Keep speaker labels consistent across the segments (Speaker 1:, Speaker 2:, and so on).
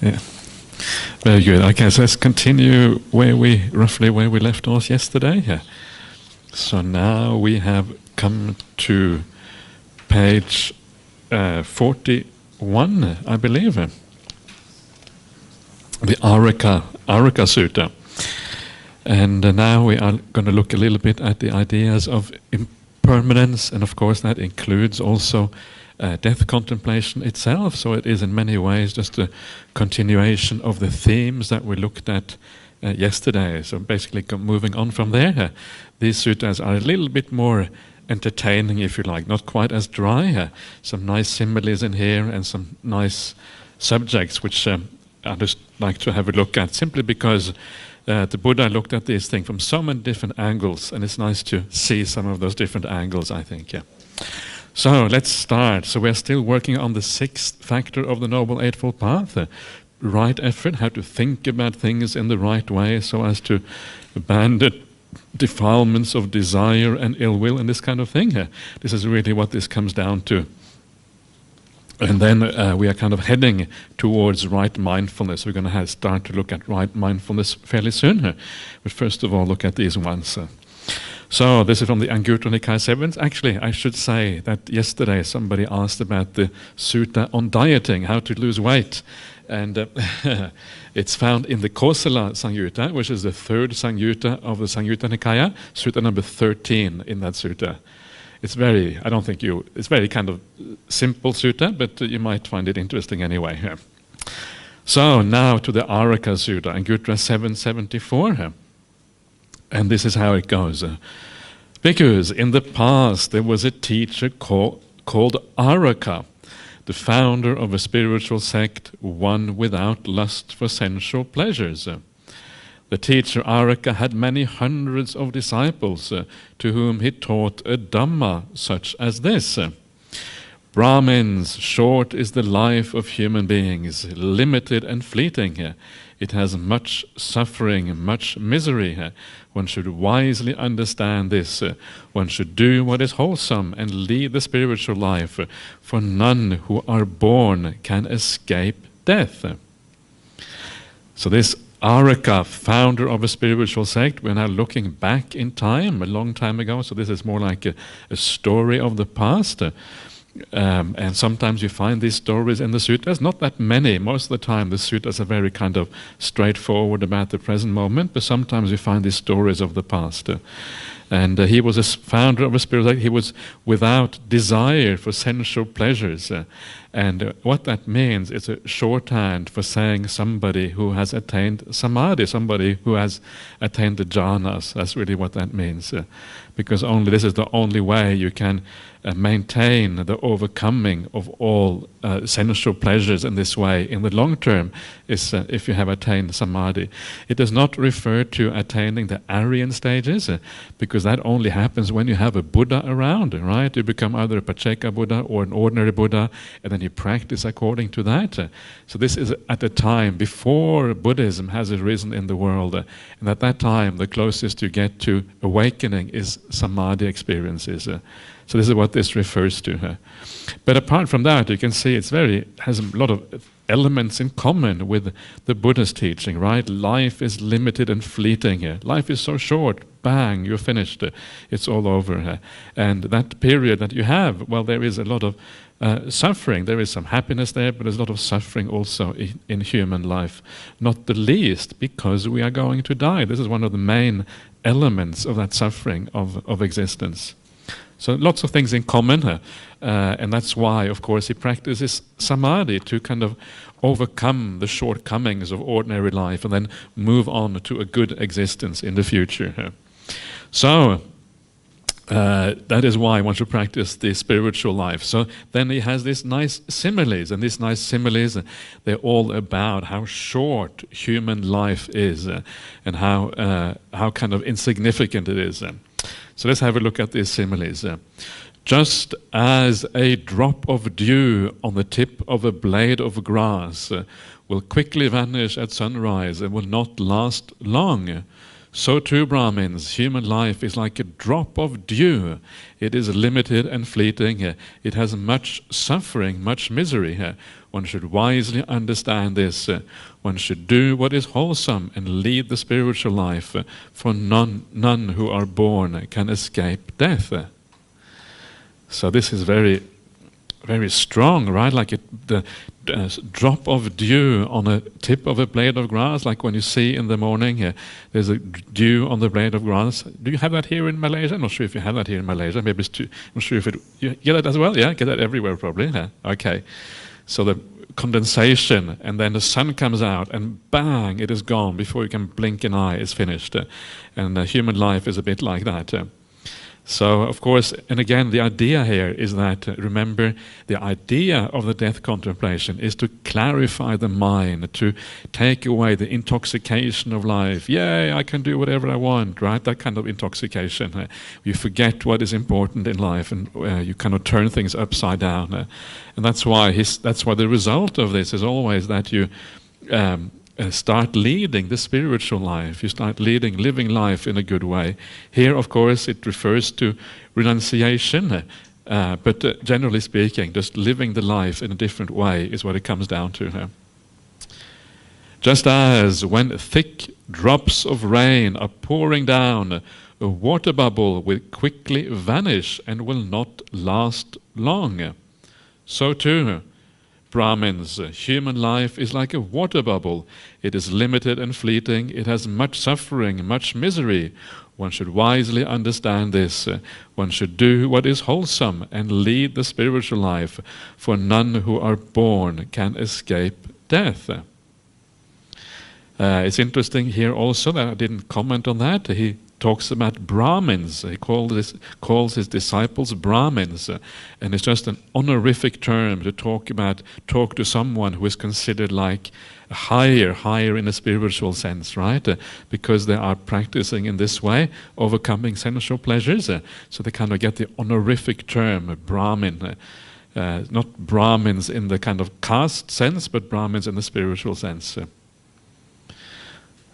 Speaker 1: Yeah. Very good. Okay, so let's continue roughly where we left off yesterday. Yeah. So now we have come to page 41, I believe. The Araka Sutta. And now we are going to look a little bit at the ideas of impermanence, and of course that includes also death contemplation itself. So it is in many ways just a continuation of the themes that we looked at yesterday. So basically moving on from there, these suttas are a little bit more entertaining, if you like, not quite as dry. Some nice similes in here and some nice subjects which I just like to have a look at, simply because the Buddha looked at this thing from so many different angles, and it's nice to see some of those different angles, I think. Yeah. So let's start. So we're still working on the sixth factor of the Noble Eightfold Path, right effort, how to think about things in the right way so as to abandon defilements of desire and ill will and this kind of thing. This is really what this comes down to. And then we are kind of heading towards right mindfulness. We're going to start to look at right mindfulness fairly soon. But first of all, look at these ones. So this is from the Anguttara Nikaya 7. Actually, I should say that yesterday somebody asked about the sutta on dieting, how to lose weight. And it's found in the Kosala Samyutta, which is the third Samyutta of the Samyutta Nikaya, sutta number 13 in that sutta. It's very, it's very kind of simple sutta, but you might find it interesting anyway. So now to the Araka Sutta, Anguttara 774. And this is how it goes. Because in the past there was a teacher called Araka, the founder of a spiritual sect, one without lust for sensual pleasures. The teacher Araka had many hundreds of disciples to whom he taught a Dhamma such as this. Brahmins, short is the life of human beings, limited and fleeting. It has much suffering, much misery. One should wisely understand this. One should do what is wholesome and lead the spiritual life, for none who are born can escape death. So this Araka, founder of a spiritual sect, we're now looking back in time, a long time ago, so this is more like a story of the past. And sometimes you find these stories in the suttas, not that many. Most of the time the suttas are very kind of straightforward about the present moment, but sometimes you find these stories of the past. And he was a founder of a spiritual sect. He was without desire for sensual pleasures. And what that means is a shorthand for saying somebody who has attained samadhi, somebody who has attained the jhanas. That's really what that means. Because this is the only way you can maintain the overcoming of all sensual pleasures in this way in the long term, is if you have attained samadhi. It does not refer to attaining the Aryan stages, because that only happens when you have a Buddha around, right? You become either a Pacceka Buddha or an ordinary Buddha, and then you practice according to that. So this is at a time before Buddhism has arisen in the world, and at that time the closest you get to awakening is samadhi experiences. So this is what this refers to. But apart from that, you can see has a lot of elements in common with the Buddhist teaching, right? Life is limited and fleeting. Life is so short. Bang, you're finished. It's all over. And that period that you have, well, there is a lot of suffering. There is some happiness there, but there's a lot of suffering also in human life. Not the least because we are going to die. This is one of the main elements of that suffering of existence. So lots of things in common, and that's why, of course, he practices samadhi to kind of overcome the shortcomings of ordinary life and then move on to a good existence in the future. So that is why one should practice the spiritual life. So then he has these nice similes, and these nice similes, they're all about how short human life is and how kind of insignificant it is. So let's have a look at these similes. Just as a drop of dew on the tip of a blade of grass will quickly vanish at sunrise and will not last long, so too, Brahmins, human life is like a drop of dew. It is limited and fleeting. It has much suffering, much misery. One should wisely understand this. One should do what is wholesome and lead the spiritual life, for none who are born can escape death. So this is very, very strong, right? Like the drop of dew on a tip of a blade of grass, like when you see in the morning, there's a dew on the blade of grass. Do you have that here in Malaysia? I'm not sure if you have that here in Malaysia. Maybe I'm not sure if you get that as well. Yeah, get that everywhere probably. Yeah. Okay. So the condensation, and then the sun comes out, and bang, it is gone before you can blink an eye. It's finished. And human life is a bit like that. So, of course, and again, the idea here is that, remember, the idea of the death contemplation is to clarify the mind, to take away the intoxication of life. Yay, I can do whatever I want, right? That kind of intoxication. You forget what is important in life, and you kind of turn things upside down. And that's why the result of this is always that you start leading the spiritual life. You start living life in a good way. Here, of course, it refers to renunciation, but generally speaking, just living the life in a different way is what it comes down to. Just as when thick drops of rain are pouring down, a water bubble will quickly vanish and will not last long. So too, Brahmins, human life is like a water bubble. It is limited and fleeting. It has much suffering, much misery. One should wisely understand this. One should do what is wholesome and lead the spiritual life, for none who are born can escape death. It's interesting here also that I didn't comment on that. He talks about Brahmins. He calls his disciples Brahmins, and it's just an honorific term to talk to someone who is considered like higher in a spiritual sense, right? Because they are practicing in this way, overcoming sensual pleasures. So they kind of get the honorific term Brahmin. Not Brahmins in the kind of caste sense, but Brahmins in the spiritual sense.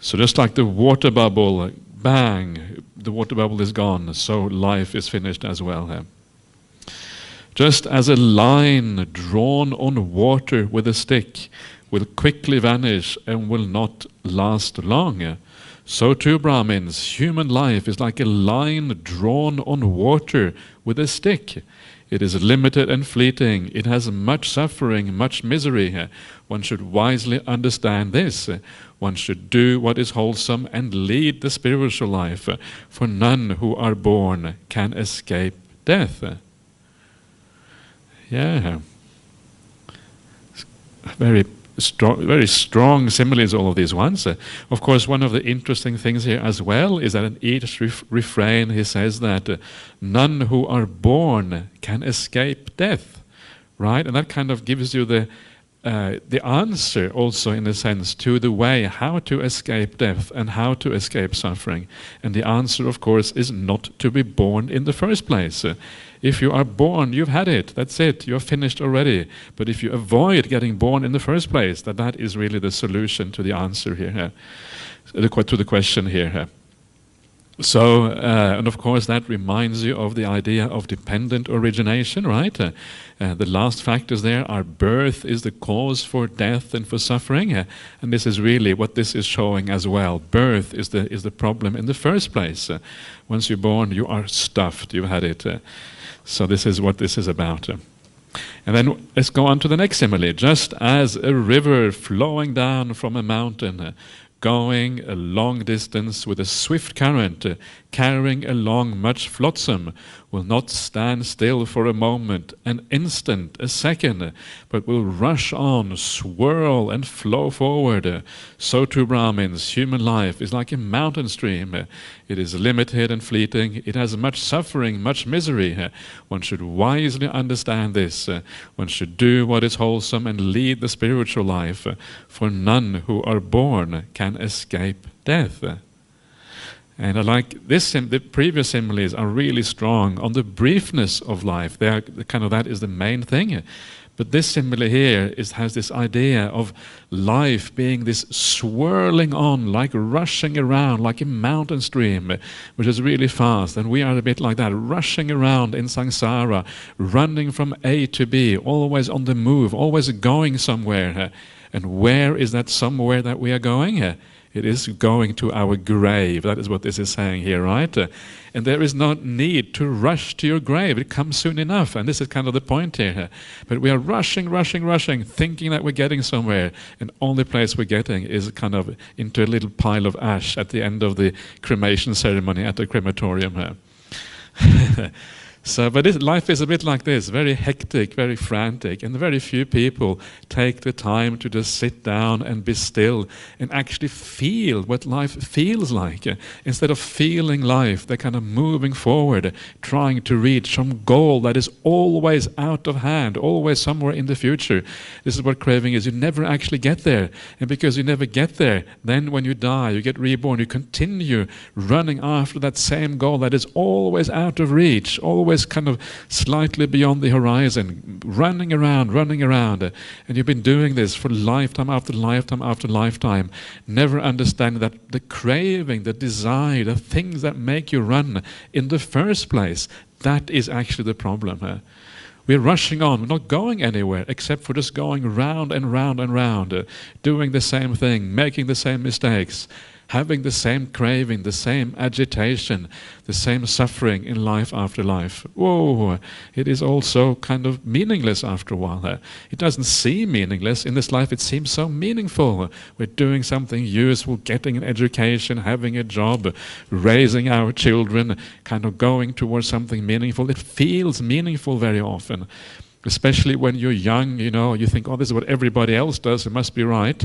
Speaker 1: So just like the water bubble, bang, the water bubble is gone, so life is finished as well. Just as a line drawn on water with a stick will quickly vanish and will not last long, so too, Brahmins, human life is like a line drawn on water with a stick. It is limited and fleeting. It has much suffering, much misery. One should wisely understand this. One should do what is wholesome and lead the spiritual life, for none who are born can escape death. Yeah. Very strong similes, all of these ones. Of course, one of the interesting things here as well is that in each refrain he says that none who are born can escape death, right? And that kind of gives you the answer also, in a sense, to the way how to escape death and how to escape suffering. And the answer, of course, is not to be born in the first place. If you are born, you've had it. That's it. You're finished already. But if you avoid getting born in the first place, that is really the solution to the answer here, to the question here. So, and of course, that reminds you of the idea of dependent origination, right? The last factors there are birth is the cause for death and for suffering, and this is really what this is showing as well. Birth is the problem in the first place. Once you're born, you are stuffed. You've had it. So this is what this is about. And then let's go on to the next simile. Just as a river flowing down from a mountain, going a long distance with a swift current, carrying along much flotsam, will not stand still for a moment, an instant, a second, but will rush on, swirl and flow forward. So too, Brahmins, human life is like a mountain stream. It is limited and fleeting. It has much suffering, much misery. One should wisely understand this. One should do what is wholesome and lead the spiritual life, for none who are born can escape death. And I like this. The previous similes are really strong on the briefness of life. They are kind of, that is the main thing. But this simile here has this idea of life being this swirling on, like rushing around, like a mountain stream, which is really fast. And we are a bit like that, rushing around in samsara, running from A to B, always on the move, always going somewhere. And where is that somewhere that we are going? It is going to our grave. That is what this is saying here, right? And there is no need to rush to your grave. It comes soon enough. And this is kind of the point here. But we are rushing, thinking that we're getting somewhere. And only place we're getting is kind of into a little pile of ash at the end of the cremation ceremony at the crematorium. But life is a bit like this, very hectic, very frantic, and very few people take the time to just sit down and be still and actually feel what life feels like. Instead of feeling life, they're kind of moving forward, trying to reach some goal that is always out of hand, always somewhere in the future. This is what craving is. You never actually get there. And because you never get there, then when you die, you get reborn, you continue running after that same goal that is always out of reach, always kind of slightly beyond the horizon, running around, and you've been doing this for lifetime after lifetime after lifetime, never understanding that the craving, the desire, the things that make you run in the first place, that is actually the problem. We're rushing on, we're not going anywhere except for just going round and round and round, doing the same thing, making the same mistakes, having the same craving, the same agitation, the same suffering in life after life. Whoa, it is also kind of meaningless after a while. It doesn't seem meaningless. In this life it seems so meaningful. We're doing something useful, getting an education, having a job, raising our children, kind of going towards something meaningful. It feels meaningful very often. Especially when you're young, you think, oh, this is what everybody else does, it must be right.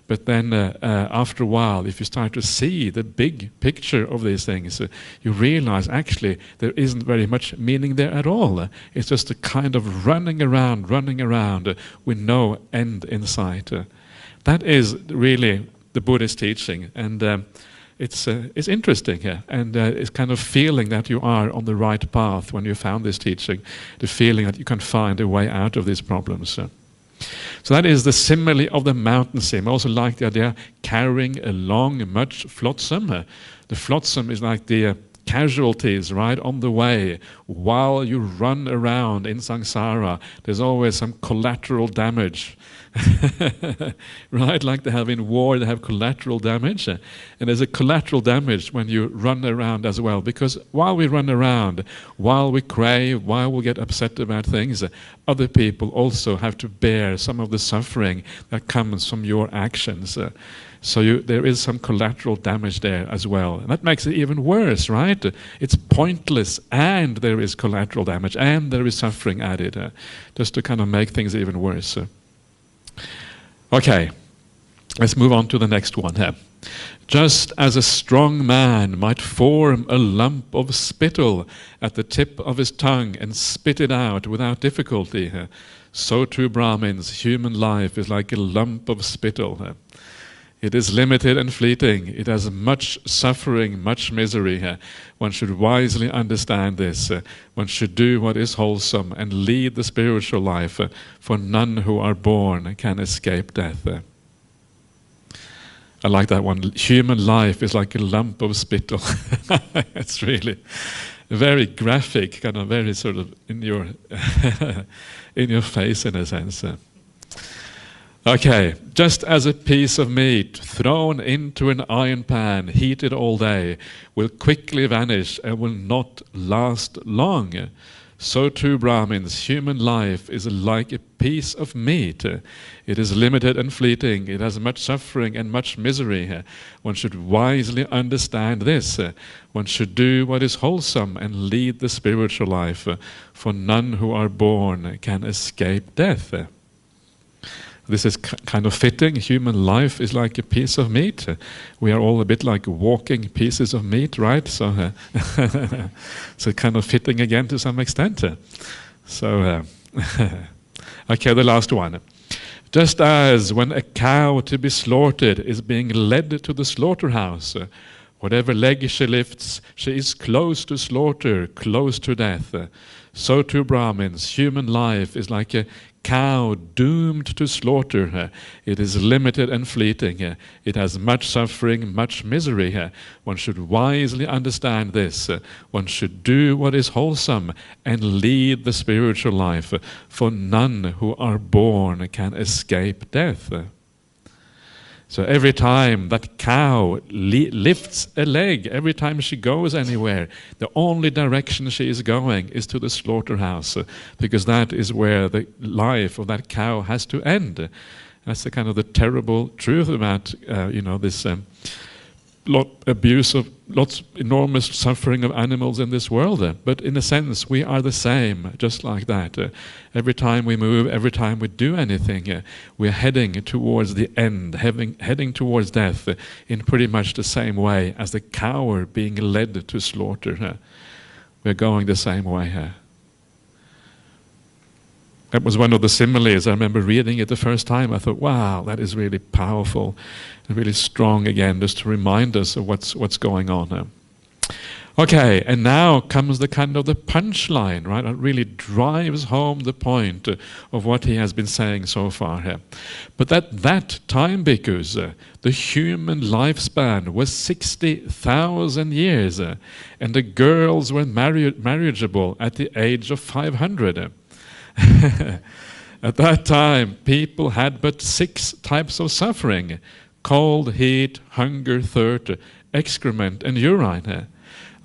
Speaker 1: But then after a while, if you start to see the big picture of these things, you realize actually there isn't very much meaning there at all. It's just a kind of running around with no end in sight. That is really the Buddhist teaching. And it's interesting here, and it's kind of feeling that you are on the right path when you found this teaching, the feeling that you can find a way out of these problems. So that is the simile of the mountain stream. I also like the idea carrying along much flotsam. The flotsam is like the casualties right on the way while you run around in samsara. There's always some collateral damage. Right, like they have in war, they have collateral damage, and there's a collateral damage when you run around as well, because while we run around, while we crave, while we get upset about things, other people also have to bear some of the suffering that comes from your actions. So there is some collateral damage there as well, and that makes it even worse, right? It's pointless, and there is collateral damage, and there is suffering added, just to kind of make things even worse. Okay, let's move on to the next one here. Just as a strong man might form a lump of spittle at the tip of his tongue and spit it out without difficulty, so too Brahmins, human life is like a lump of spittle. It is limited and fleeting. It has much suffering, much misery. One should wisely understand this. One should do what is wholesome and lead the spiritual life, for none who are born can escape death. I like that one. Human life is like a lump of spittle. It's really very graphic, kind of very sort of in your in your face in a sense. Okay, just as a piece of meat thrown into an iron pan, heated all day, will quickly vanish and will not last long, so too Brahmins, human life is like a piece of meat. It is limited and fleeting. It has much suffering and much misery. One should wisely understand this. One should do what is wholesome and lead the spiritual life, for none who are born can escape death. This is kind of fitting. Human life is like a piece of meat. We are all a bit like walking pieces of meat, right? So, so kind of fitting again to some extent. So, okay, the last one. Just as when a cow to be slaughtered is being led to the slaughterhouse, whatever leg she lifts, she is close to slaughter, close to death. So too Brahmins, human life is like a cow doomed to slaughter. It is limited and fleeting. It has much suffering, much misery. One should wisely understand this. One should do what is wholesome and lead the spiritual life, for none who are born can escape death. So every time that cow lifts a leg, every time she goes anywhere, the only direction she is going is to the slaughterhouse, because that is where the life of that cow has to end. That's the kind of the terrible truth about this enormous suffering of animals in this world. But in a sense, we are the same, just like that. Every time we move, every time we do anything, we're heading towards the end, heading towards death in pretty much the same way as the cow being led to slaughter. We're going the same way. That was one of the similes. I remember reading it the first time. I thought, wow, that is really powerful and really strong again, just to remind us of what's going on. Okay, and now comes the kind of the punchline, right? It really drives home the point of what he has been saying so far. But at that time, bhikkhus, the human lifespan was 60,000 years, and the girls were marriageable at the age of 500. At that time, people had but 6 types of suffering: cold, heat, hunger, thirst, excrement, and urine.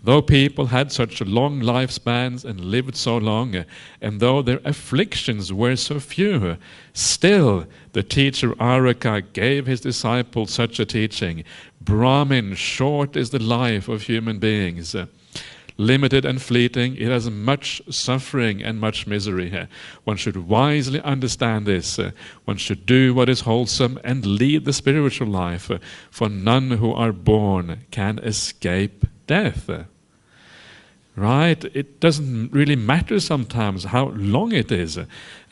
Speaker 1: Though people had such long lifespans and lived so long, and though their afflictions were so few, still the teacher Araka gave his disciples such a teaching: Brahmin, short is the life of human beings. Limited and fleeting, it has much suffering and much misery. One should wisely understand this. One should do what is wholesome and lead the spiritual life, for none who are born can escape death. Right? It doesn't really matter sometimes how long it is.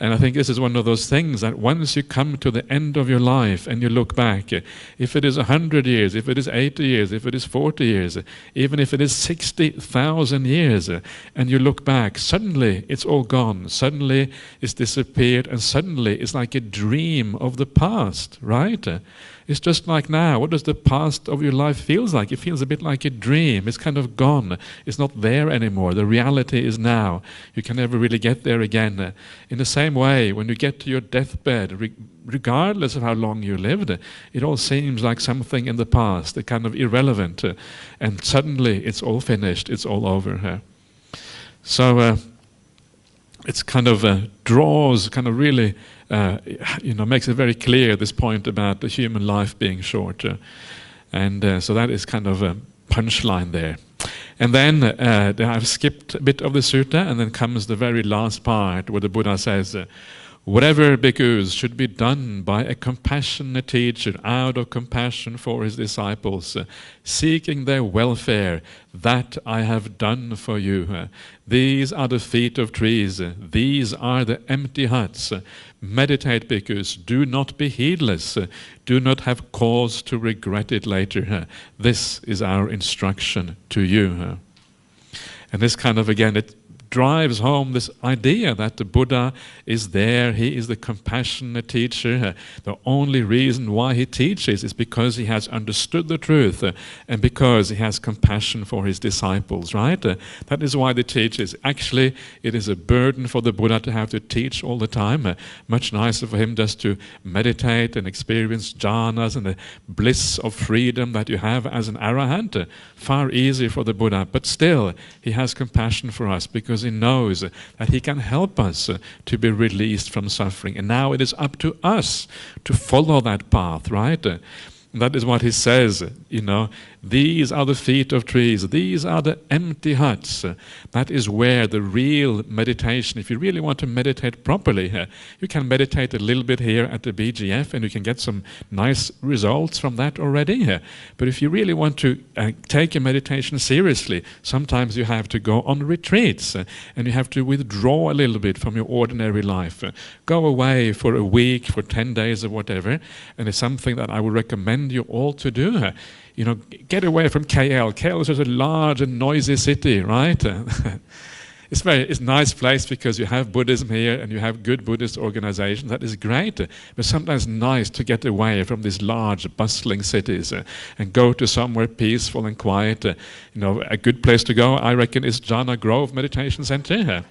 Speaker 1: And I think this is one of those things that once you come to the end of your life and you look back, if it is 100 years, if it is 80 years, if it is 40 years, even if it is 60,000 years, and you look back, suddenly it's all gone, suddenly it's disappeared, and suddenly it's like a dream of the past, right? It's just like now. What does the past of your life feels like? It feels a bit like a dream. It's kind of gone. It's not there anymore. The reality is now. You can never really get there again. In the same way, when you get to your deathbed, regardless of how long you lived, it all seems like something in the past, a kind of irrelevant, and suddenly it's all finished. It's all over. So it's kind of draws, kind of really, makes it very clear, this point about the human life being short. And so that is kind of a punchline there. And then I've skipped a bit of the sutta, and then comes the very last part where the Buddha says, whatever bhikkhus should be done by a compassionate teacher out of compassion for his disciples, seeking their welfare, that I have done for you. These are the feet of trees, these are the empty huts. Meditate, bhikkhus, do not be heedless, do not have cause to regret it later. This is our instruction to you. And this kind of, again, it drives home this idea that the Buddha is there, he is the compassionate teacher. The only reason why he teaches is because he has understood the truth and because he has compassion for his disciples, right? That is why he teaches. Actually, it is a burden for the Buddha to have to teach all the time. Much nicer for him just to meditate and experience jhanas and the bliss of freedom that you have as an arahant. Far easier for the Buddha, but still he has compassion for us because he knows that he can help us to be released from suffering. And now it is up to us to follow that path, right? That is what he says, these are the feet of trees, these are the empty huts. That is where the real meditation, if you really want to meditate properly, you can meditate a little bit here at the BGF and you can get some nice results from that already. But if you really want to take your meditation seriously, sometimes you have to go on retreats and you have to withdraw a little bit from your ordinary life. Go away for a week, for 10 days or whatever, and it's something that I would recommend you all to do. Get away from KL. KL is such a large and noisy city, right? it's a nice place because you have Buddhism here and you have good Buddhist organizations. That is great. But sometimes nice to get away from these large, bustling cities and go to somewhere peaceful and quiet. A good place to go, I reckon, is Jhana Grove Meditation Center.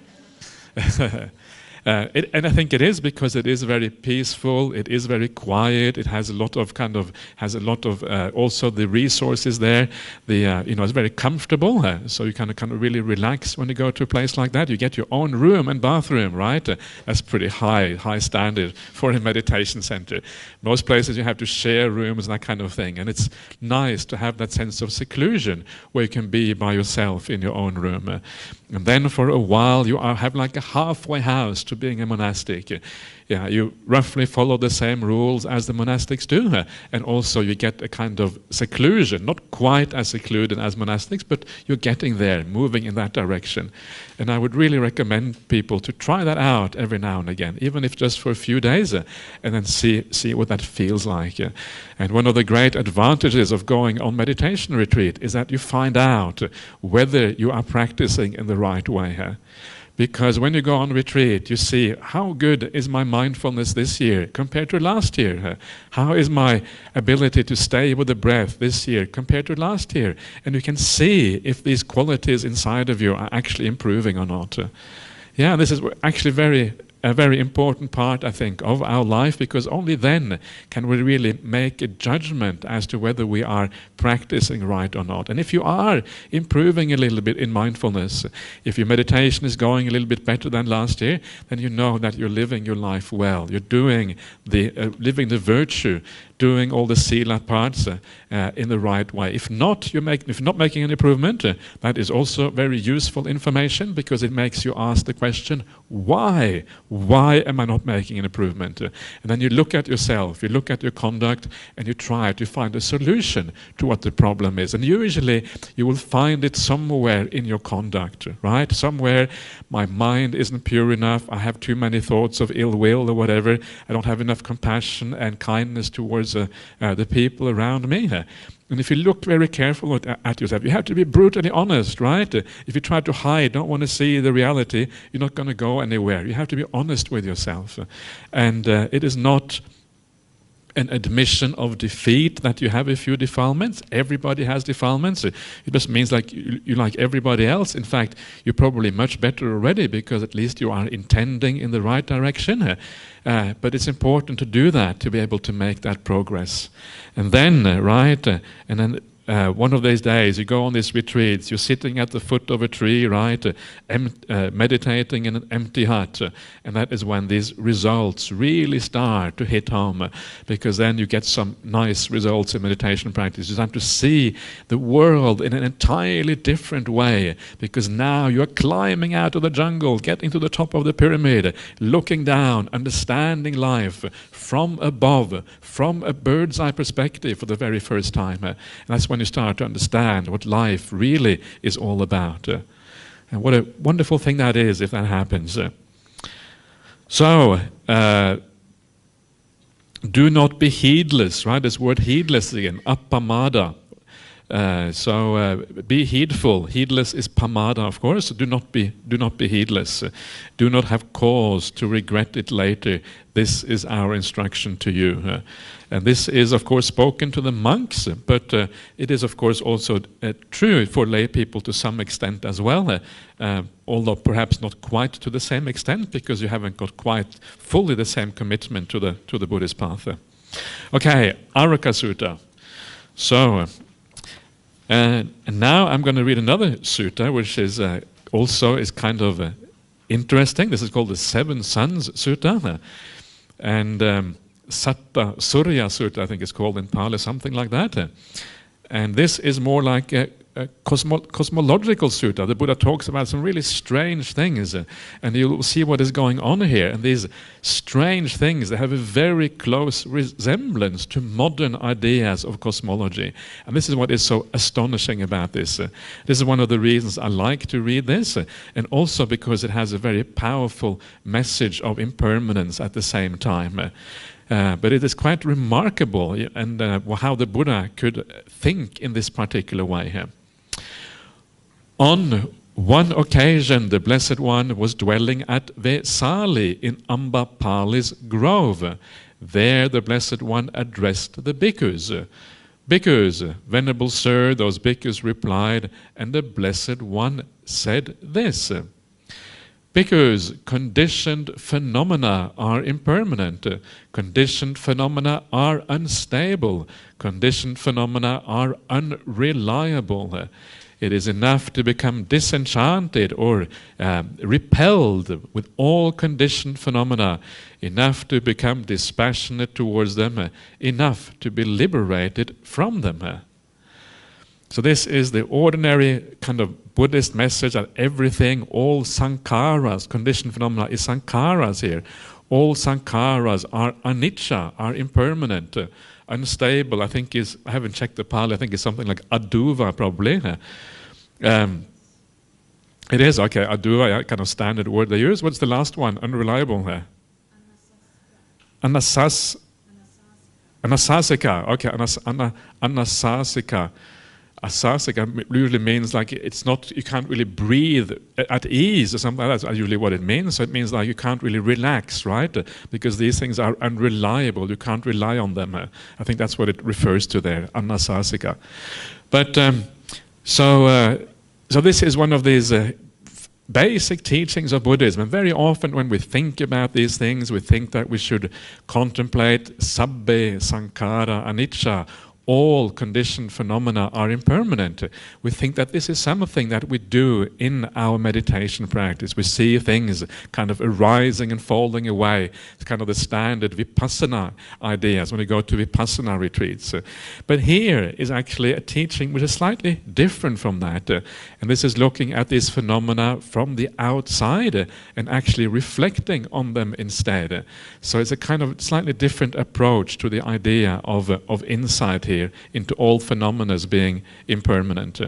Speaker 1: And I think it is because it is very peaceful. It is very quiet. It has a lot of also the resources there. It's very comfortable. So you kind of really relax when you go to a place like that. You get your own room and bathroom, right? That's pretty high standard for a meditation center. Most places you have to share rooms and that kind of thing. And it's nice to have that sense of seclusion where you can be by yourself in your own room. And then for a while you have like a halfway house to being a monastic. You roughly follow the same rules as the monastics do, and also you get a kind of seclusion, not quite as secluded as monastics, but you're getting there, moving in that direction. And I would really recommend people to try that out every now and again, even if just for a few days, and then see what that feels like. And one of the great advantages of going on meditation retreat is that you find out whether you are practicing in the right way. Because when you go on retreat, you see how good is my mindfulness this year compared to last year. How is my ability to stay with the breath this year compared to last year? And you can see if these qualities inside of you are actually improving or not. This is actually a very important part, I think, of our life, because only then can we really make a judgment as to whether we are practicing right or not. And if you are improving a little bit in mindfulness, if your meditation is going a little bit better than last year, then you know that you're living your life well. You're doing living the virtue, doing all the sila parts in the right way. If you're not making an improvement, that is also very useful information, because it makes you ask the question, why? Why am I not making an improvement? And then you look at yourself, you look at your conduct, and you try to find a solution to what the problem is. And usually you will find it somewhere in your conduct, right? Somewhere my mind isn't pure enough, I have too many thoughts of ill will or whatever, I don't have enough compassion and kindness towards the people around me. And if you look very carefully at yourself, you have to be brutally honest, right? If you try to hide, don't want to see the reality, you're not going to go anywhere. You have to be honest with yourself. And it is not an admission of defeat that you have a few defilements. Everybody has defilements. It just means like you like everybody else. In fact, you're probably much better already, because at least you are intending in the right direction. But it's important to do that, to be able to make that progress. And then, one of these days you go on these retreats, you're sitting at the foot of a tree, right, meditating in an empty hut, and that is when these results really start to hit home, because then you get some nice results in meditation practice. You start to see the world in an entirely different way, because now you're climbing out of the jungle, getting to the top of the pyramid, looking down, understanding life from above, from a bird's eye perspective for the very first time. And that's when you start to understand what life really is all about. And what a wonderful thing that is if that happens. So, do not be heedless, right? This word heedless again, appamada. Be heedful. Heedless is pamada, of course. Do not be heedless. Do not have cause to regret it later. This is our instruction to you. And this is, of course, spoken to the monks, but it is, of course, also true for lay people to some extent as well, although perhaps not quite to the same extent, because you haven't got quite fully the same commitment to the Buddhist path. Okay, Araka Sutta. So, and now I'm going to read another sutta, which is also kind of interesting. This is called the Seven Sons Sutta, and Satta Surya Sutta, I think it's called in Pali, something like that. And this is more like a cosmological sutta. The Buddha talks about some really strange things, and you'll see what is going on here. And these strange things, they have a very close resemblance to modern ideas of cosmology. And this is what is so astonishing about this. This is one of the reasons I like to read this, and also because it has a very powerful message of impermanence at the same time. But it is quite remarkable and how the Buddha could think in this particular way here. On One occasion, the Blessed One was dwelling at Vesali in Ambapali's grove. There the Blessed One addressed the bhikkhus. Bhikkhus, Venerable Sir, those bhikkhus replied, and the Blessed One said this. Bhikkhus, conditioned phenomena are impermanent. Conditioned phenomena are unstable. Conditioned phenomena are unreliable. It is enough to become disenchanted or repelled with all conditioned phenomena, enough to become dispassionate towards them, enough to be liberated from them. So this is the ordinary kind of Buddhist message that everything, all sankharas, conditioned phenomena is sankharas here. All sankharas are anicca, are impermanent, unstable. I haven't checked the Pali, I think it's something like aduva probably. It is, okay, aduva, kind of standard word they use. What's the last one? Unreliable. Anasasika. Okay, anasasika. Asasika usually means like it's not, you can't really breathe at ease or something like that. That's usually what it means. So it means like you can't really relax, right? Because these things are unreliable. You can't rely on them. I think that's what it refers to there, anasasika. But so this is one of these basic teachings of Buddhism. And very often when we think about these things, we think that we should contemplate sabbe sankhara anicca. All conditioned phenomena are impermanent. We think that this is something that we do in our meditation practice. We see things kind of arising and falling away. It's kind of the standard vipassana ideas when we go to vipassana retreats. But here is actually a teaching which is slightly different from that. And this is looking at these phenomena from the outside and actually reflecting on them instead. So it's a kind of slightly different approach to the idea of insight here into all phenomena as being impermanent.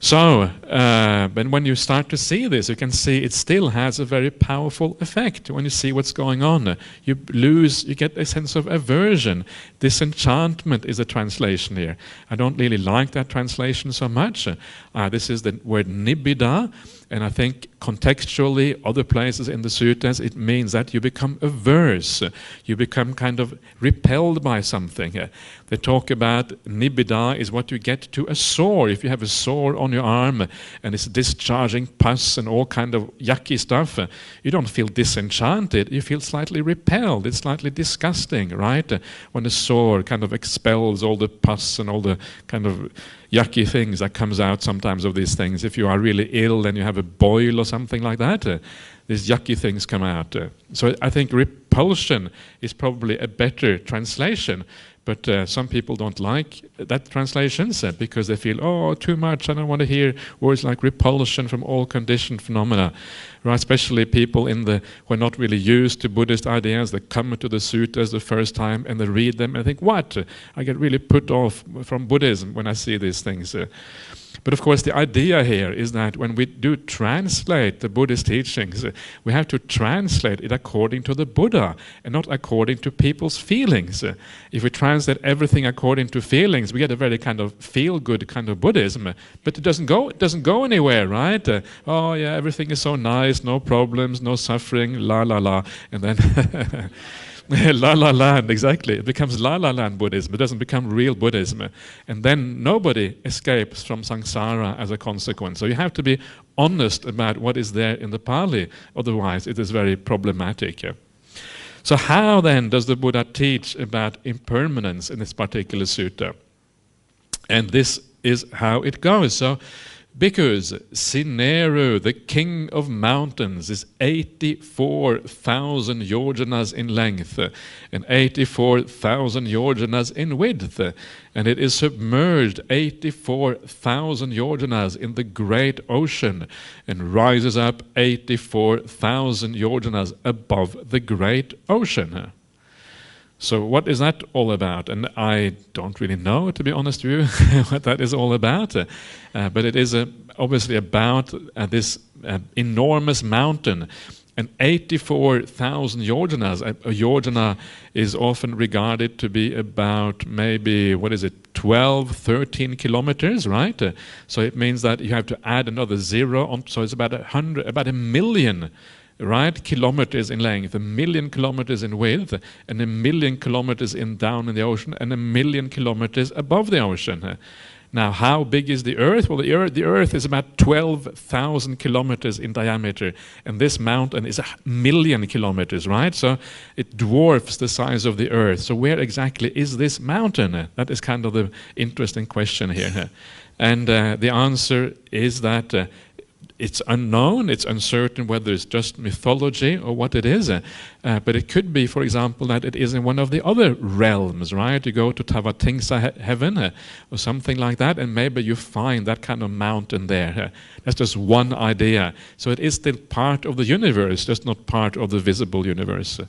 Speaker 1: So, but when you start to see this, you can see it still has a very powerful effect. When you see what's going on, you get a sense of aversion. Disenchantment is a translation here. I don't really like that translation so much. This is the word nibbida, and I think contextually, other places in the suttas, it means that you become averse. You become kind of repelled by something. They talk about nibbida is what you get to a sore. If you have a sore on your arm and it's discharging pus and all kind of yucky stuff, you don't feel disenchanted. You feel slightly repelled. It's slightly disgusting, right? When a sore kind of expels all the pus and all the kind of yucky things that comes out sometimes of these things. If you are really ill and you have a boil or something like that, these yucky things come out. So I think repulsion is probably a better translation, but some people don't like that translation because they feel, oh, too much, I don't want to hear words like repulsion from all conditioned phenomena. Right? Especially people who are not really used to Buddhist ideas, they come to the suttas the first time and they read them and think, what? I get really put off from Buddhism when I see these things. But of course the idea here is that when we do translate the Buddhist teachings, we have to translate it according to the Buddha and not according to people's feelings. If we translate everything according to feelings, we get a very kind of feel-good kind of Buddhism, but it doesn't go anywhere, right? Oh yeah, everything is so nice, no problems, no suffering, la la la, and then La La Land, exactly. It becomes La La Land Buddhism. It doesn't become real Buddhism. And then nobody escapes from samsara as a consequence. So you have to be honest about what is there in the Pali. Otherwise, it is very problematic. So how then does the Buddha teach about impermanence in this particular sutta? And this is how it goes. So, bhikkhus, Sineru, the king of mountains, is 84,000 yojanas in length and 84,000 yojanas in width, and it is submerged 84,000 yojanas in the great ocean and rises up 84,000 yojanas above the great ocean. So what is that all about? And I don't really know, to be honest with you, what that is all about. But it is obviously about this enormous mountain. and 84,000 yojanas. A yojana is often regarded to be about maybe, 12, 13 kilometers, right? So it means that you have to add another zero on, so it's about about a million, right, kilometers in length, 1,000,000 kilometers in width, and 1,000,000 kilometers down in the ocean, and 1,000,000 kilometers above the ocean. Now, how big is the Earth? Well, the Earth is about 12,000 kilometers in diameter, and this mountain is 1,000,000 kilometers, right? So it dwarfs the size of the Earth. So where exactly is this mountain? That is kind of the interesting question here. And the answer is that it's unknown, it's uncertain whether it's just mythology or what it is, but it could be, for example, that it is in one of the other realms, right? You go to Tavatingsa heaven or something like that, and maybe you find that kind of mountain there. That's just one idea. So it is still part of the universe, just not part of the visible universe.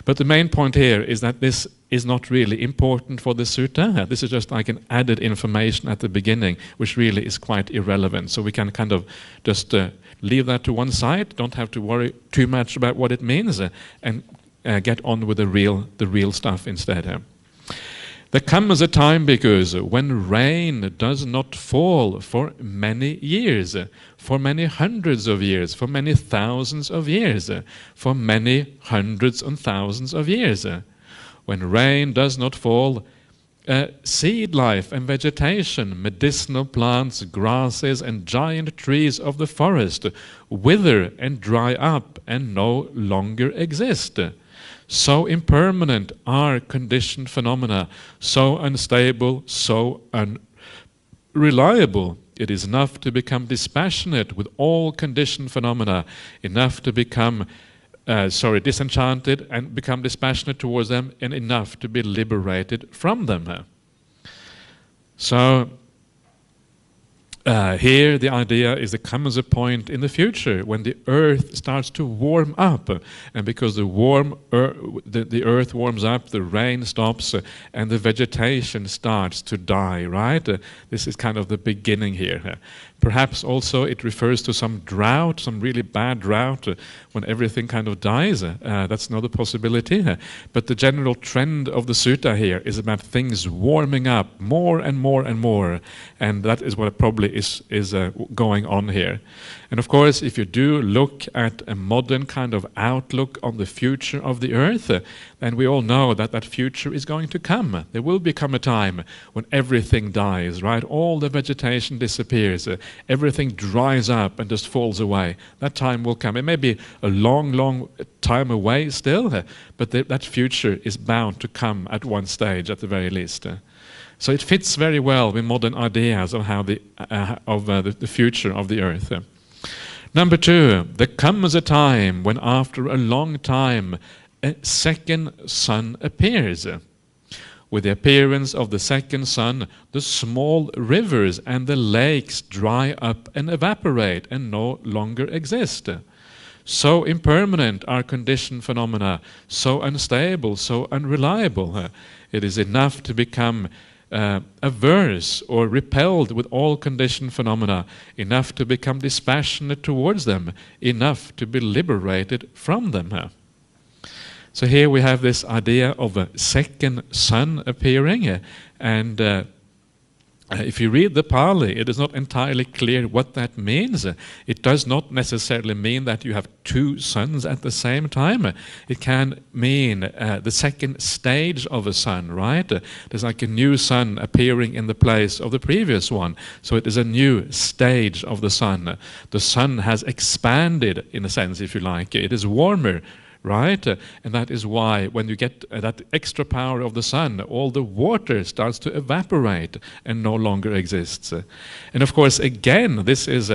Speaker 1: But the main point here is that this is not really important for the sutta. This is just like an added information at the beginning, which really is quite irrelevant. So we can kind of just leave that to one side, don't have to worry too much about what it means, and get on with the real stuff instead. There comes a time, because when rain does not fall for many years, for many hundreds of years, for many thousands of years, for many hundreds and thousands of years. When rain does not fall, seed life and vegetation, medicinal plants, grasses, and giant trees of the forest wither and dry up and no longer exist. So impermanent are conditioned phenomena, so unstable, so unreliable. It is enough to become dispassionate with all conditioned phenomena, enough to become disenchanted and become dispassionate towards them, and enough to be liberated from them. So here the idea is there comes a point in the future when the earth starts to warm up, and because the earth warms up, the rain stops, and the vegetation starts to die, right? This is kind of the beginning here. Perhaps also it refers to some drought, some really bad drought, when everything kind of dies. That's another possibility. But the general trend of the sutta here is about things warming up more and more and more. And that is what probably is going on here. And of course, if you do look at a modern kind of outlook on the future of the earth, then we all know that that future is going to come. There will become a time when everything dies, right? All the vegetation disappears. Everything dries up and just falls away. That time will come. It may be a long, long time away still, but that future is bound to come at one stage, at the very least. So it fits very well with modern ideas of how the future of the earth. Number two, there comes a time when after a long time a second sun appears. With the appearance of the second sun, the small rivers and the lakes dry up and evaporate and no longer exist. So impermanent are conditioned phenomena, so unstable, so unreliable. It is enough to become averse or repelled with all conditioned phenomena, enough to become dispassionate towards them, enough to be liberated from them. So here we have this idea of a second sun appearing, and if you read the Pali, it is not entirely clear what that means. It does not necessarily mean that you have two suns at the same time. It can mean the second stage of a sun, right? There's like a new sun appearing in the place of the previous one. So it is a new stage of the sun. The sun has expanded, in a sense, if you like. It is warmer, right? And that is why when you get that extra power of the sun, all the water starts to evaporate and no longer exists. And of course, again, this is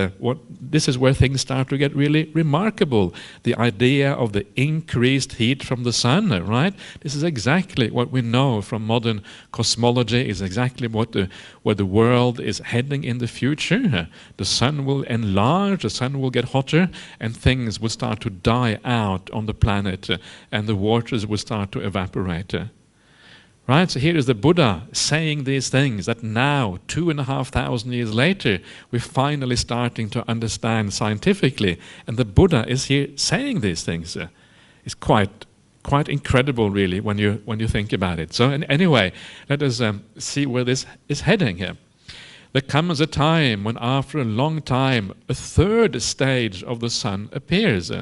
Speaker 1: where things start to get really remarkable. The idea of the increased heat from the sun, right? This is exactly what we know from modern cosmology, is exactly where the world is heading in the future. The sun will enlarge, the sun will get hotter, and things will start to die out on the planet, and the waters will start to evaporate. Right? So here is the Buddha saying these things that now, 2,500 years later, we're finally starting to understand scientifically. And the Buddha is here saying these things. It's quite incredible, really, when you think about it. So anyway, let us see where this is heading here. There comes a time when, after a long time, a third stage of the sun appears.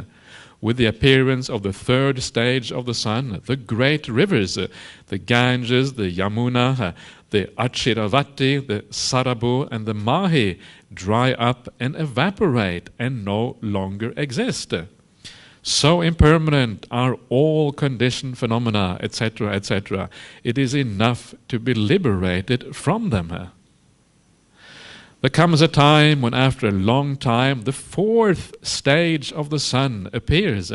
Speaker 1: With the appearance of the third stage of the sun, the great rivers, the Ganges, the Yamuna, the Achiravati, the Sarabu, and the Mahi, dry up and evaporate and no longer exist. So impermanent are all conditioned phenomena, etc., etc. It is enough to be liberated from them. There comes a time when, after a long time, the fourth stage of the sun appears.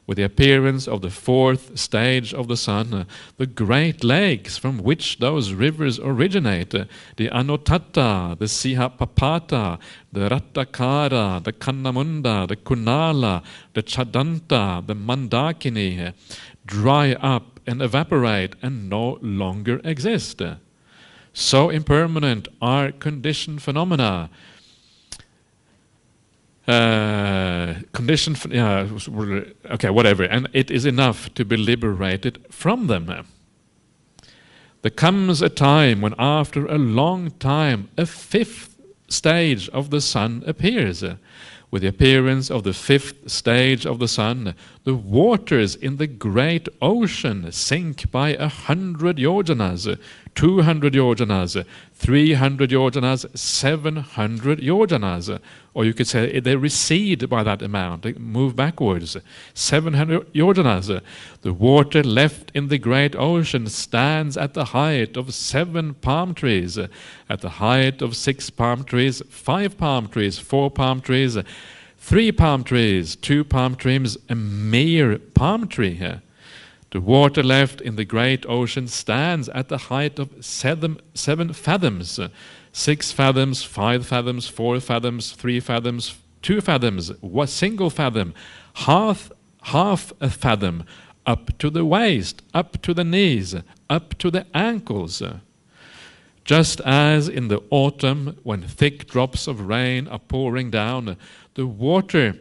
Speaker 1: With the appearance of the fourth stage of the sun, the great lakes from which those rivers originate, the Anuttata, the Sihapapata, the Rattakara, the Kannamunda, the Kunala, the Chadanta, the Mandakini, dry up and evaporate and no longer exist. So impermanent are conditioned phenomena. Okay, whatever. And it is enough to be liberated from them. There comes a time when, after a long time, a fifth stage of the sun appears. With the appearance of the fifth stage of the sun, the waters in the great ocean sink by 100 yojanas, 200 yojanas, 300 yojanas, 700 yojanas. Or you could say they recede by that amount, they move backwards. 700 yojanas. The water left in the great ocean stands at the height of 7 palm trees, at the height of 6 palm trees, 5 palm trees, 4 palm trees, 3 palm trees, 2 palm trees, a mere palm tree. The water left in the great ocean stands at the height of 7 fathoms, 6 fathoms, 5 fathoms, 4 fathoms, 3 fathoms, 2 fathoms, a single fathom, half a fathom, up to the waist, up to the knees, up to the ankles. Just as in the autumn, when thick drops of rain are pouring down, the water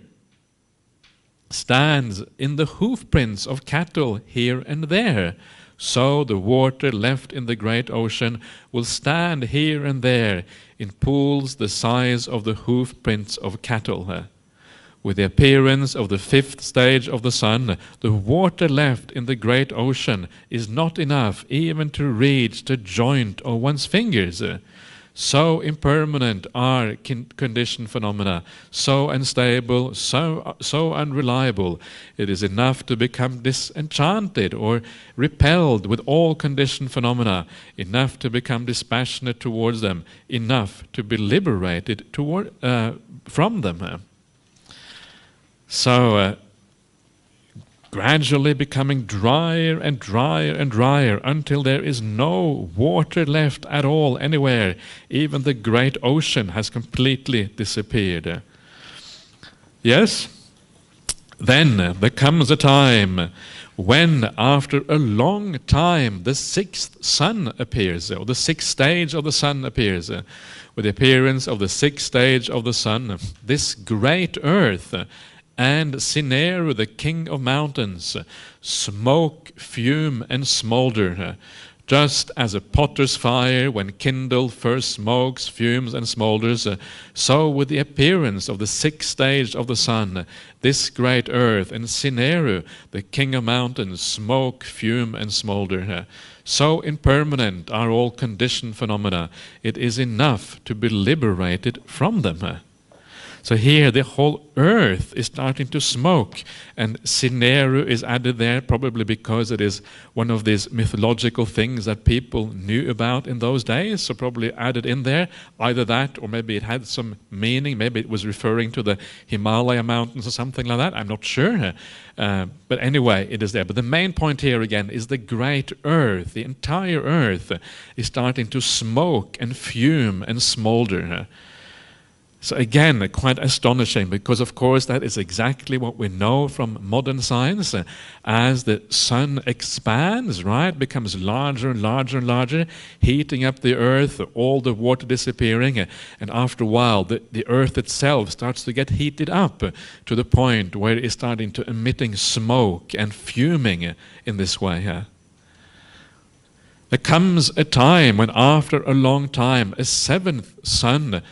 Speaker 1: stands in the hoof prints of cattle here and there, so the water left in the great ocean will stand here and there in pools the size of the hoof prints of cattle. With the appearance of the fifth stage of the sun, the water left in the great ocean is not enough even to reach the joint of one's fingers. So impermanent are conditioned phenomena, so unstable, so unreliable. It is enough to become disenchanted or repelled with all conditioned phenomena, enough to become dispassionate towards them, enough to be liberated from them. So gradually becoming drier and drier and drier until there is no water left at all anywhere. Even the great ocean has completely disappeared. Yes? Then there comes a time when, after a long time, the sixth sun appears, or the sixth stage of the sun appears. With the appearance of the sixth stage of the sun, this great earth and Sineru, the king of mountains, smoke, fume, and smolder. Just as a potter's fire, when kindled, first smokes, fumes, and smolders, so with the appearance of the sixth stage of the sun, this great earth and Sineru, the king of mountains, smoke, fume, and smolder. So impermanent are all conditioned phenomena, it is enough to be liberated from them. So here the whole earth is starting to smoke, and Sineru is added there probably because it is one of these mythological things that people knew about in those days, so probably added in there, either that or maybe it had some meaning, maybe it was referring to the Himalaya mountains or something like that, I'm not sure. But anyway, it is there. But the main point here again is the great earth, the entire earth is starting to smoke and fume and smolder. So again, quite astonishing, because of course that is exactly what we know from modern science. As the sun expands, right, becomes larger and larger and larger, heating up the earth, all the water disappearing, and after a while the earth itself starts to get heated up to the point where it is starting to emitting smoke and fuming in this way. There comes a time when after a long time a seventh sun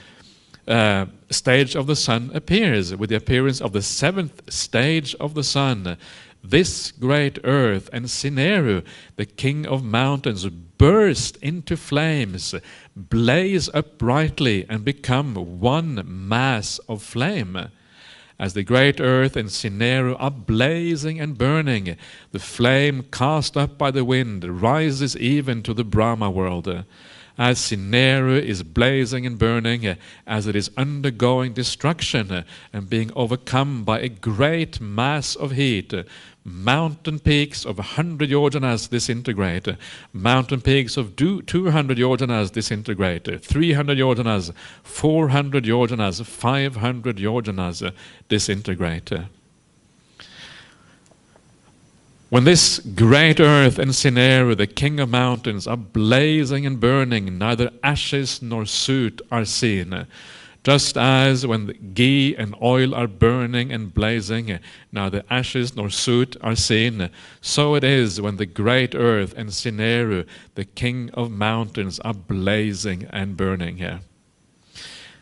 Speaker 1: stage of the sun appears. With the appearance of the seventh stage of the sun, this great earth and Sineru, the king of mountains, burst into flames, blaze up brightly, and become one mass of flame. As the great earth and Sineru are blazing and burning, the flame cast up by the wind rises even to the Brahma world. As Sineru is blazing and burning, as it is undergoing destruction and being overcome by a great mass of heat, mountain peaks of 100 yojanas disintegrate, mountain peaks of 200 yojanas disintegrate, 300 yojanas, 400 yojanas, 500 yojanas disintegrate. When this great earth and Sineru, the king of mountains, are blazing and burning, neither ashes nor soot are seen. Just as when the ghee and oil are burning and blazing, neither ashes nor soot are seen, so it is when the great earth and Sineru, the king of mountains, are blazing and burning here.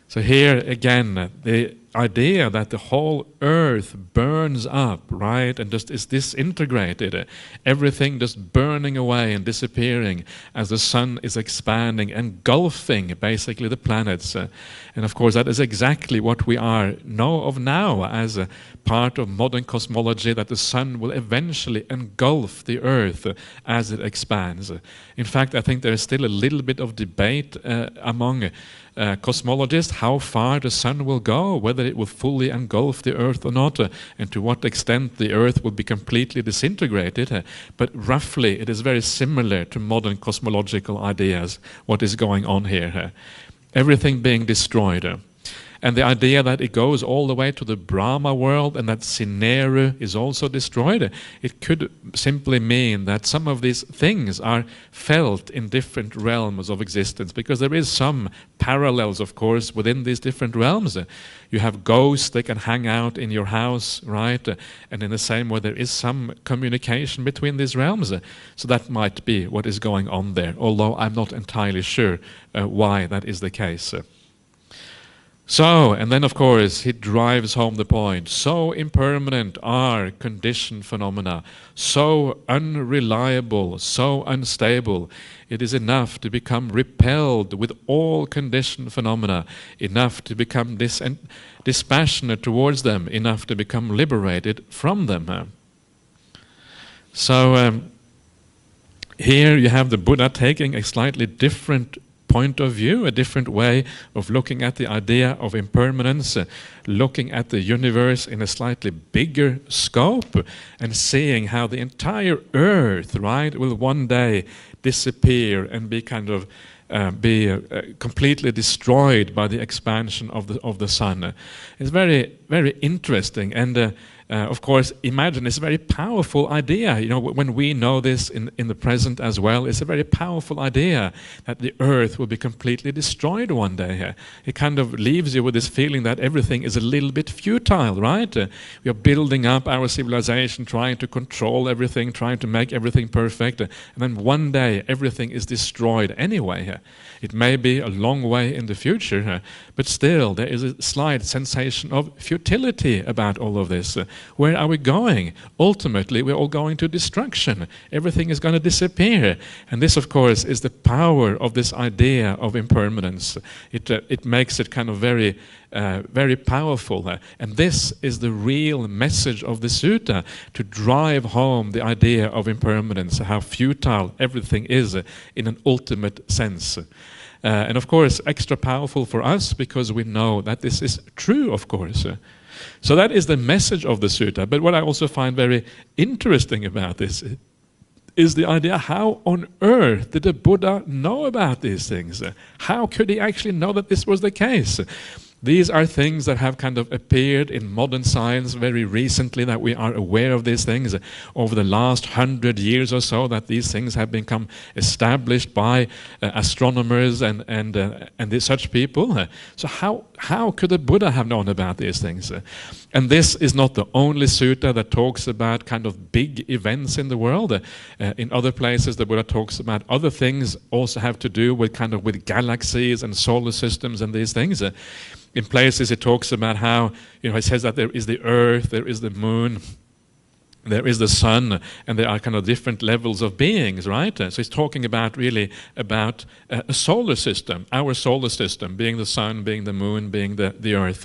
Speaker 1: So here again, the idea that the whole earth burns up, right, and just is disintegrated, everything just burning away and disappearing as the sun is expanding, engulfing basically the planets. And of course that is exactly what we know of now as a part of modern cosmology, that the sun will eventually engulf the earth as it expands. In fact, I think there is still a little bit of debate among cosmologists how far the sun will go, whether it will fully engulf the earth or not, and to what extent the earth will be completely disintegrated. But roughly it is very similar to modern cosmological ideas, what is going on here. Everything being destroyed. And the idea that it goes all the way to the Brahma world and that Sineru is also destroyed, it could simply mean that some of these things are felt in different realms of existence, because there is some parallels, of course, within these different realms. You have ghosts that can hang out in your house, right? And in the same way, there is some communication between these realms. So that might be what is going on there, although I'm not entirely sure why that is the case. So, and then of course he drives home the point, so impermanent are conditioned phenomena, so unreliable, so unstable, it is enough to become repelled with all conditioned phenomena, enough to become dispassionate towards them, enough to become liberated from them. So here you have the Buddha taking a slightly different point of view, a different way of looking at the idea of impermanence, looking at the universe in a slightly bigger scope, and seeing how the entire earth, right, will one day disappear and be kind of completely destroyed by the expansion of the sun. It's very, very interesting, and of course, imagine it's a very powerful idea. You know, when we know this in the present as well, it's a very powerful idea that the earth will be completely destroyed one day. It kind of leaves you with this feeling that everything is a little bit futile, right? We are building up our civilization, trying to control everything, trying to make everything perfect, and then one day everything is destroyed anyway. It may be a long way in the future, but still there is a slight sensation of futility about all of this. Where are we going? Ultimately, we're all going to destruction. Everything is going to disappear. And this, of course, is the power of this idea of impermanence. It makes it kind of very, very powerful. And this is the real message of the sutta, to drive home the idea of impermanence, how futile everything is in an ultimate sense. And of course, extra powerful for us because we know that this is true, of course. So that is the message of the sutta. But what I also find very interesting about this is the idea, how on earth did the Buddha know about these things? How could he actually know that this was the case? These are things that have kind of appeared in modern science very recently, that we are aware of these things over the last 100 years or so, that these things have become established by astronomers and such people. So how could the Buddha have known about these things? And this is not the only sutta that talks about kind of big events in the world. In other places, the Buddha talks about other things also have to do with kind of with galaxies and solar systems and these things. In places, it talks about how, it says that there is the earth, there is the moon, there is the sun, and there are kind of different levels of beings, right? So he's talking about really about a solar system, our solar system, being the sun, being the moon, being the earth.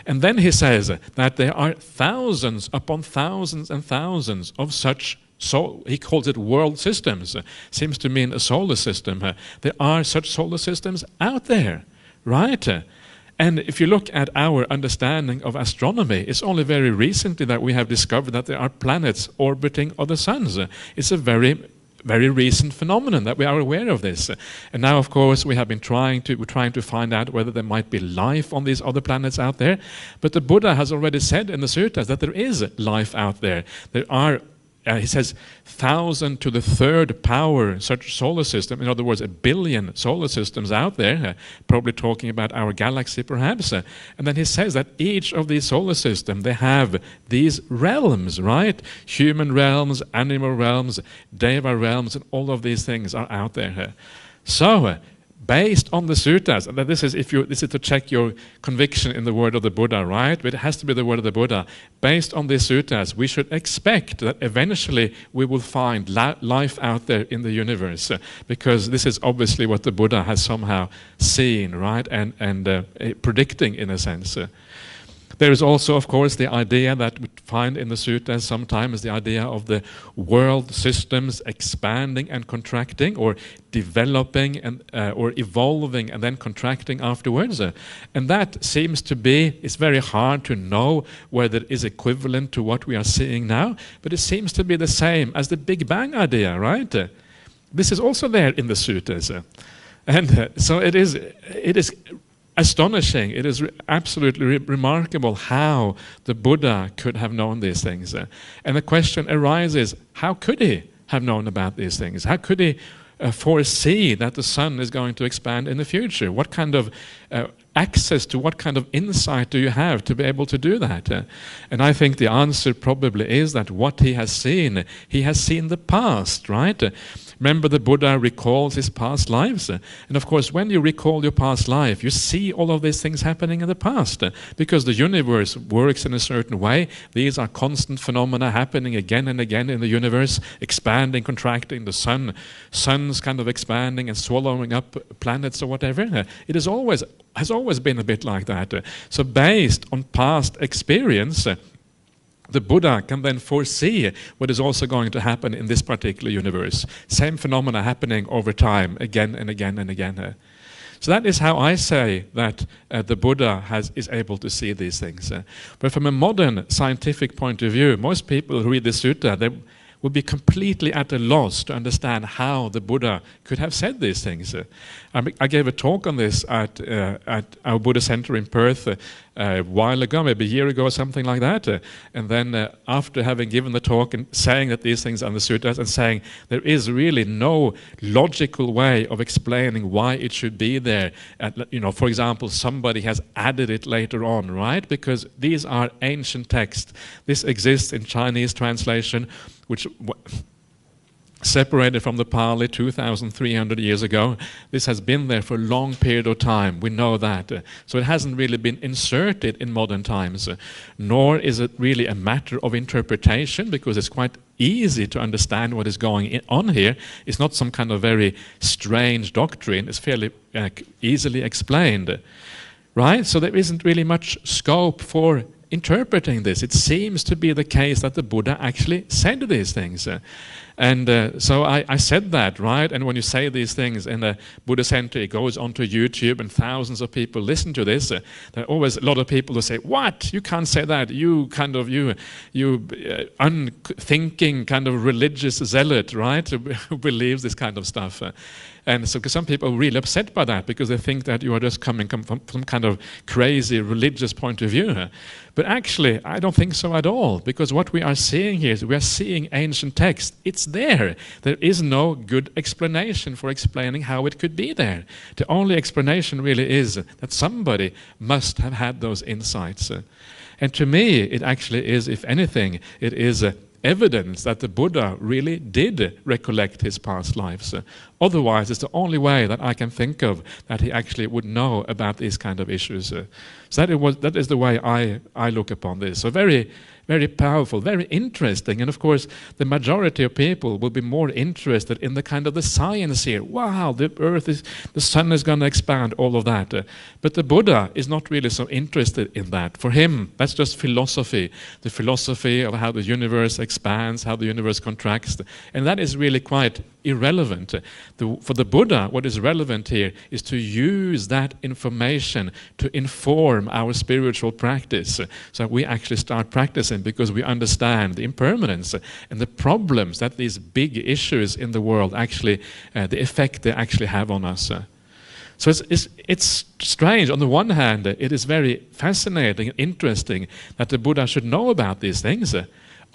Speaker 1: And then he says that there are thousands upon thousands and thousands of such, so he calls it world systems, seems to mean a solar system. There are such solar systems out there, right? And if you look at our understanding of astronomy, it's only very recently that we have discovered that there are planets orbiting other suns. It's a very, very recent phenomenon that we are aware of this. And now, of course, we're trying to find out whether there might be life on these other planets out there. But the Buddha has already said in the suttas that there is life out there. There are he says 1,000 to the third power such solar system, in other words, 1 billion solar systems out there, probably talking about our galaxy perhaps. And then he says that each of these solar systems, they have these realms, right? Human realms, animal realms, deva realms, and all of these things are out there. So, based on the suttas, and this is to check your conviction in the word of the Buddha, right? But it has to be the word of the Buddha. Based on these suttas, we should expect that eventually we will find life out there in the universe, because this is obviously what the Buddha has somehow seen, right? And predicting in a sense. There is also, of course, the idea that we find in the suttas sometimes, the idea of the world systems expanding and contracting, or developing and or evolving and then contracting afterwards. And that seems to be, it's very hard to know whether it is equivalent to what we are seeing now, but it seems to be the same as the Big Bang idea, right? This is also there in the suttas. And so it is astonishing. It is absolutely remarkable how the Buddha could have known these things. And the question arises, how could he have known about these things? How could he foresee that the sun is going to expand in the future? What kind of access to, what kind of insight do you have to be able to do that? And I think the answer probably is that what he has seen the past, right? Remember, the Buddha recalls his past lives. And of course, when you recall your past life, you see all of these things happening in the past, because the universe works in a certain way. These are constant phenomena happening again and again in the universe, expanding, contracting, the sun's kind of expanding and swallowing up planets or whatever. It has always been a bit like that. So based on past experience, the Buddha can then foresee what is also going to happen in this particular universe. Same phenomena happening over time, again and again and again. So that is how I say that the Buddha is able to see these things. But from a modern scientific point of view, most people who read the sutta, they would be completely at a loss to understand how the Buddha could have said these things. I gave a talk on this at our Buddha Center in Perth a while ago, maybe a year ago or something like that. And then after having given the talk and saying that these things are in the suttas and saying there is really no logical way of explaining why it should be there. For example, somebody has added it later on, right? Because these are ancient texts. This exists in Chinese translation, which separated from the Pali 2,300 years ago. This has been there for a long period of time. We know that. So it hasn't really been inserted in modern times. Nor is it really a matter of interpretation, because it's quite easy to understand what is going on here. It's not some kind of very strange doctrine. It's fairly easily explained. Right? So there isn't really much scope for interpreting this. It seems to be the case that the Buddha actually said these things. And so I said that, right? And when you say these things in the Buddha Center, it goes onto YouTube and thousands of people listen to this. There are always a lot of people who say, what? You can't say that. You unthinking kind of religious zealot, right? Who believes this kind of stuff. And so some people are really upset by that because they think that you are just coming from some kind of crazy religious point of view. But actually, I don't think so at all, because what we are seeing here is we are seeing ancient text. It's there. There is no good explanation for explaining how it could be there. The only explanation really is that somebody must have had those insights. And to me, it actually is, if anything, it is evidence that the Buddha really did recollect his past lives. Otherwise, it's the only way that I can think of that he actually would know about these kind of issues. So that is the way I look upon this. So very, very powerful, very interesting. And of course, the majority of people will be more interested in the kind of the science here. Wow, the sun is going to expand, all of that. But the Buddha is not really so interested in that. For him, that's just philosophy. The philosophy of how the universe expands, how the universe contracts. And that is really quite irrelevant. For the Buddha, what is relevant here is to use that information to inform our spiritual practice. So we actually start practicing because we understand the impermanence and the problems that these big issues in the world actually, the effect they actually have on us. So it's strange. On the one hand, it is very fascinating and interesting that the Buddha should know about these things.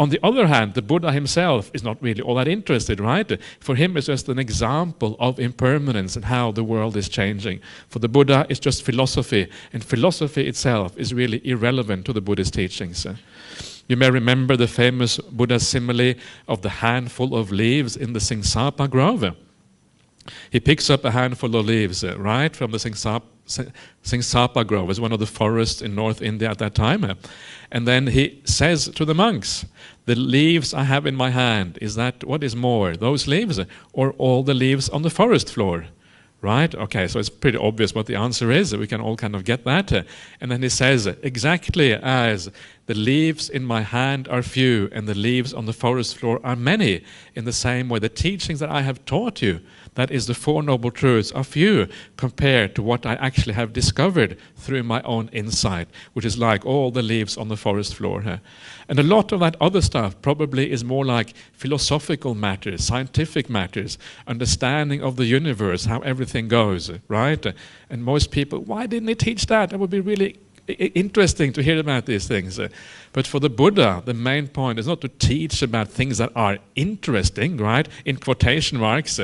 Speaker 1: On the other hand, the Buddha himself is not really all that interested, right? For him, it's just an example of impermanence and how the world is changing. For the Buddha, it's just philosophy, and philosophy itself is really irrelevant to the Buddhist teachings. You may remember the famous Buddha simile of the handful of leaves in the Singsapa grove. He picks up a handful of leaves, right, from the Singsapa grove. It's one of the forests in North India at that time. And then he says to the monks, the leaves I have in my hand, is that what is more, those leaves or all the leaves on the forest floor? Right? Okay, so it's pretty obvious what the answer is. We can all kind of get that. And then he says, exactly as the leaves in my hand are few and the leaves on the forest floor are many, in the same way the teachings that I have taught you, that is the Four Noble Truths, are few compared to what I actually have discovered through my own insight, which is like all the leaves on the forest floor. And a lot of that other stuff probably is more like philosophical matters, scientific matters, understanding of the universe, how everything goes, right? And most people, why didn't he teach that? That would be really interesting to hear about these things. But for the Buddha, the main point is not to teach about things that are interesting, right? In quotation marks,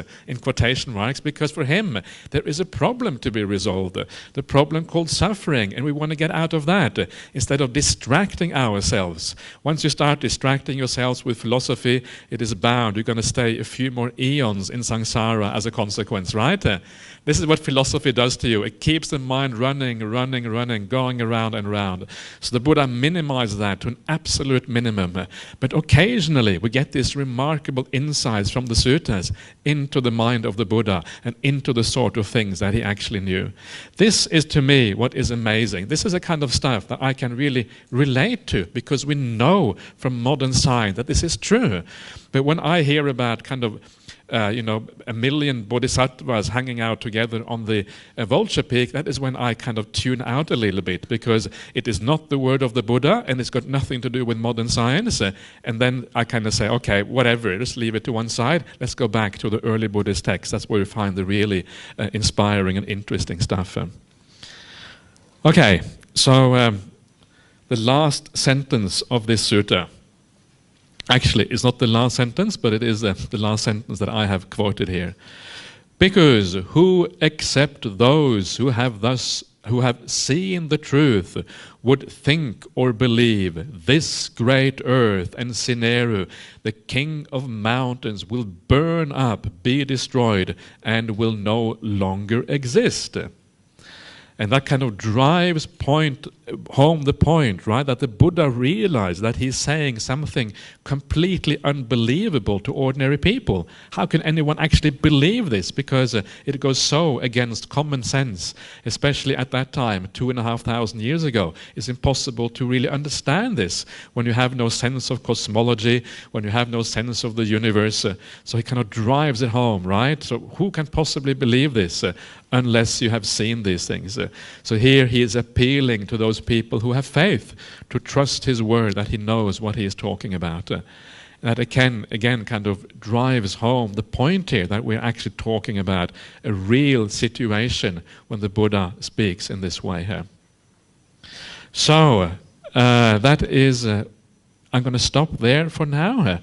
Speaker 1: because for him, there is a problem to be resolved, the problem called suffering, and we want to get out of that instead of distracting ourselves. Once you start distracting yourselves with philosophy, it is bound. You're going to stay a few more eons in samsara as a consequence, right? This is what philosophy does to you. It keeps the mind running, going around and around. So the Buddha minimized that to an absolute minimum. But occasionally we get these remarkable insights from the suttas into the mind of the Buddha and into the sort of things that he actually knew. This is, to me, what is amazing. This is a kind of stuff that I can really relate to because we know from modern science that this is true. But when I hear about kind of a million bodhisattvas hanging out together on the vulture peak, that is when I kind of tune out a little bit, because it is not the word of the Buddha and it's got nothing to do with modern science. And then I kind of say, okay, whatever, just leave it to one side. Let's go back to the early Buddhist texts. That's where we find the really inspiring and interesting stuff. Okay, so the last sentence of this sutta. Actually, it's not the last sentence, but it is the last sentence that I have quoted here. Bhikkhus, who except those who have seen the truth would think or believe this great earth and Sineru, the king of mountains, will burn up, be destroyed, and will no longer exist. And that kind of drives home the point, right? That the Buddha realized that he's saying something completely unbelievable to ordinary people. How can anyone actually believe this? Because it goes so against common sense, especially at that time, 2,500 years ago. It's impossible to really understand this when you have no sense of cosmology, when you have no sense of the universe. So he kind of drives it home, right? So who can possibly believe this unless you have seen these things? So here he is appealing to those people who have faith to trust his word, that he knows what he is talking about. That again kind of drives home the point here that we're actually talking about a real situation when the Buddha speaks in this way here. So that is, I'm going to stop there for now.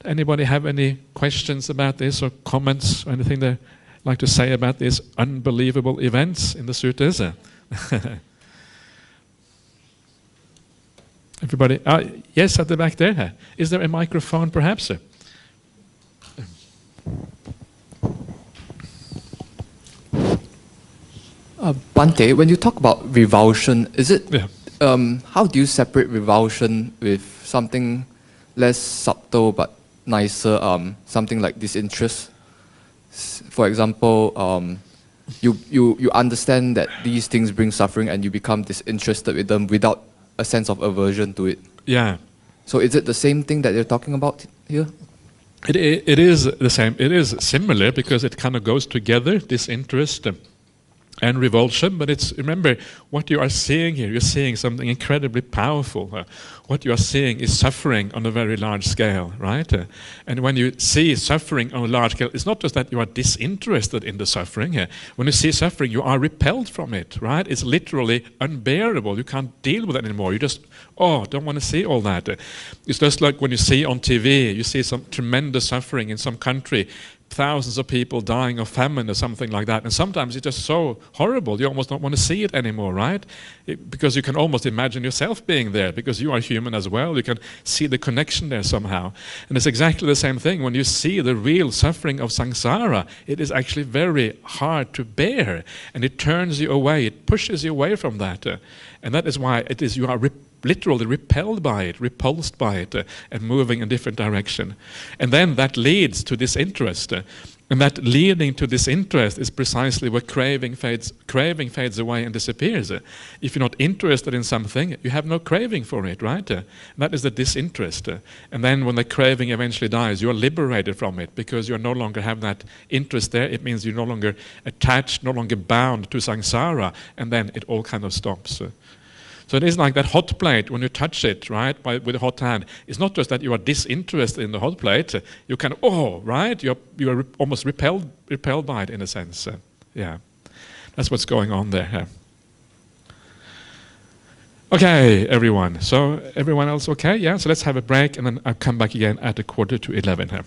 Speaker 1: Anybody have any questions about this or comments or anything they'd like to say about these unbelievable events in the suttas? Everybody? Yes, at the back there. Is there a microphone perhaps?
Speaker 2: Bhante, when you talk about revulsion, is it,
Speaker 1: Yeah.
Speaker 2: how do you separate revulsion with something less subtle but nicer, something like disinterest? For example, you understand that these things bring suffering and you become disinterested with them without a sense of aversion to it.
Speaker 1: Yeah.
Speaker 2: So is it the same thing that you're talking about here?
Speaker 1: It is the same. It is similar because it kind of goes together, disinterest and revulsion. But it's, remember, what you are seeing here, you're seeing something incredibly powerful. What you are seeing is suffering on a very large scale, right? And when you see suffering on a large scale, it's not just that you are disinterested in the suffering. When you see suffering, you are repelled from it, right? It's literally unbearable. You can't deal with it anymore. You just, don't want to see all that. It's just like when you see on TV, you see some tremendous suffering in some country, thousands of people dying of famine or something like that. And sometimes it's just so horrible, you almost don't want to see it anymore, right? Because you can almost imagine yourself being there, because you are human as well. You can see the connection there somehow. And it's exactly the same thing. When you see the real suffering of samsara, it is actually very hard to bear. And it turns you away. It pushes you away from that. And that is why it is you are literally repelled by it, repulsed by it, and moving in a different direction. And then that leads to disinterest. And that leading to disinterest is precisely where craving fades away and disappears. If you're not interested in something, you have no craving for it, right? That is the disinterest. And then when the craving eventually dies, you are liberated from it because you no longer have that interest there. It means you're no longer attached, no longer bound to samsara, and then it all kind of stops. So it is like that hot plate, when you touch it, right, with a hot hand. It's not just that you are disinterested in the hot plate. You kind of, right? You are almost repelled by it in a sense. Yeah, that's what's going on there. Okay, everyone. So everyone else okay? Yeah, so let's have a break, and then I'll come back again at 11:15 here.